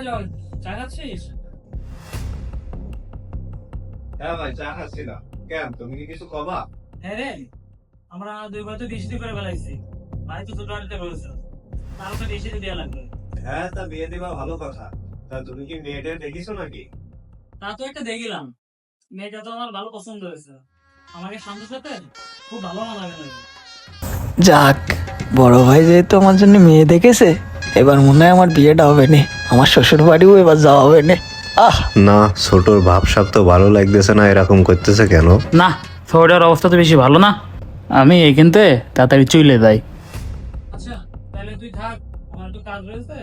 জল চা খাচ্ছিস? হ্যাঁ ভাই, চা খাচ্ছি না কেন? তুমি কি কিছু কবা? হ্যাঁ রে, আমরা দুই ভাই তো ডিসিডি করে ফেলাইছি। ভাই তো ছোট আনতে বলেছে, তারও তো ডিসিডি দেওয়া লাগবে। হ্যাঁ, তা বিয়ে দিবা ভালো কথা। তা তুমি কি মেয়েটা দেখিছো নাকি? তা তো একটা দেখিলাম, মেয়েটা তো আমার ভালো পছন্দ হয়েছে। আমাকে শান্তর সাথে খুব ভালো মানাবে। যাক, বড় ভাই যেহেতু আমার জন্য মেয়ে দেখেছে, এবার মনে হয় আমার বিয়েটা হবে না। আমার শ্বশুর বাড়িও এবার যাওয়া হবে না। না, ছোটর ভাবসাব তো ভালো লাগতেছে না, এরকম করতেছে কেন? না, শহরের অবস্থা তো বেশি ভালো না। আমি এইখানতে তাড়াতাড়ি চলে যাই। আচ্ছা তাহলে তুই থাক, আমার একটু কাজ রয়েছে,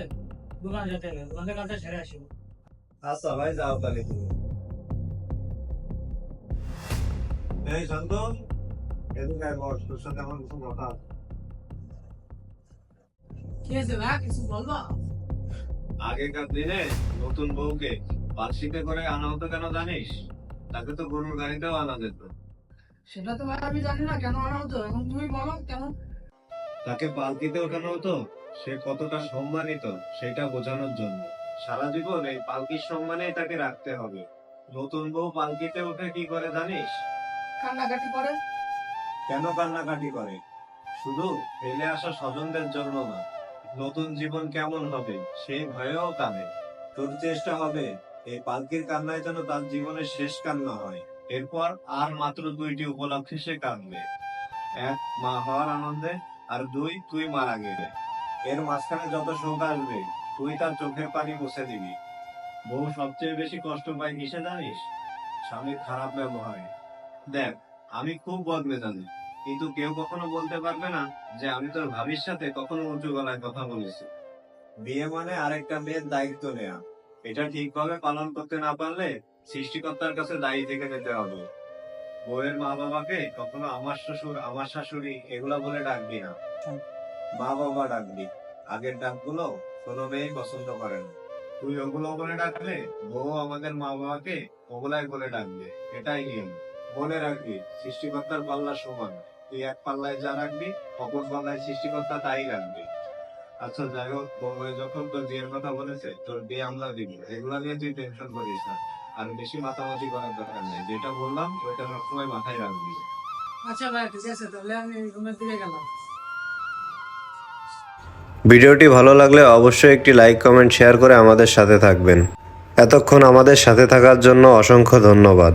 দোকান যেতে হবে, দোকানে কাজটা সেরে আসবো। আচ্ছা ভাই, যাও তাহলে তুমি। এই শান্ত, এদিকে আয় বস, তোর সাথে আমার কিছু কথা আছে। কি আছে ভাই, কিছু বলবা? আগেকার দিনে নতুন বউকে বার্ষিকে করে আনা হতো কেন জানিস? তাকে তো গরুর গাড়িতেও আনা যেত। সেটা তো ভাই আমি জানি না কেন আনা হতো, এখন তুমি বলো কেন। তাকে পালকিতে ওঠানো হতো সে কতটা সম্মানিত সেটা বোঝানোর জন্য। সারা জীবন এই পালকির সম্মানেই তাকে রাখতে হবে। নতুন বউ পালকিতে উঠে কি করে জানিস? কান্নাকাটি করে। কেন কান্নাকাটি করে? শুধু ফেলে আসা স্বজনদের জন্য না, নতুন জীবন কেমন হবে সেই ভয়েও কাঁদে। তোর চেষ্টা হবে এই পালকির কান্নায় যেন তার জীবনের শেষ কান্না হয়। এরপর আর মাত্র দুইটি উপলক্ষে সে কাঁদবে। এক, মা হওয়ার আনন্দে, আর দুই, তুই মারা গেলে। এর মাঝখানে যত শোক আসবে তুই তার চোখের পানি মুছে দিবি। বউ সবচেয়ে বেশি কষ্ট পায় কিসে জানিস? স্বামীর খারাপ ব্যবহারে। দেখ, আমি খুব বদলে জানি, কিন্তু কেউ কখনো বলতে পারবে না যে আমি তোর ভাবির সাথে কখনো উঁচু গলায় কথা বলেছি। বিয়ে মানে আরেকটা মেয়ের দায়িত্ব নেয়া। এটা ঠিকভাবে পালন করতে না পারলে সৃষ্টিকর্তার কাছে দায়ী থেকে যেতে হবে। বউয়ের মা বাবাকে কখনো আমার শ্বশুর, আমার শাশুড়ি এগুলা বলে ডাকবি না, মা বাবা ডাকবি। আগের ডাকগুলো কোনো মেয়েই পছন্দ করে না। তুই ওগুলো বলে ডাকলে বউ আমাদের মা বাবাকে ওগুলাই বলে ডাকবে। এটাই নিয়ম। মনে রাখবি, সৃষ্টিকর্তার পাল্লা সমান। তুই এক পাল্লায় যা রাখবি, অপর পাল্লায় সৃষ্টিকর্তা তাই রাখবি। আচ্ছা যাই হোক, বউ যখন তোর বিয়ের কথা বলেছে, তোর বিয়ে আমরা দিব, এগুলা নিয়ে তুই টেনশন করিস না। আর বেশি মাতামাতি করার দরকার নেই। যেটা বললাম ওইটা সবসময় মাথায় রাখবি। আচ্ছা ভাই ঠিক আছে, তাহলে আমি রুমের দিকে গেলাম। ভিডিওটি ভালো লাগলে অবশ্যই একটি লাইক, কমেন্ট, শেয়ার করে আমাদের সাথে থাকবেন। এতক্ষণ আমাদের সাথে থাকার জন্য অসংখ্য ধন্যবাদ।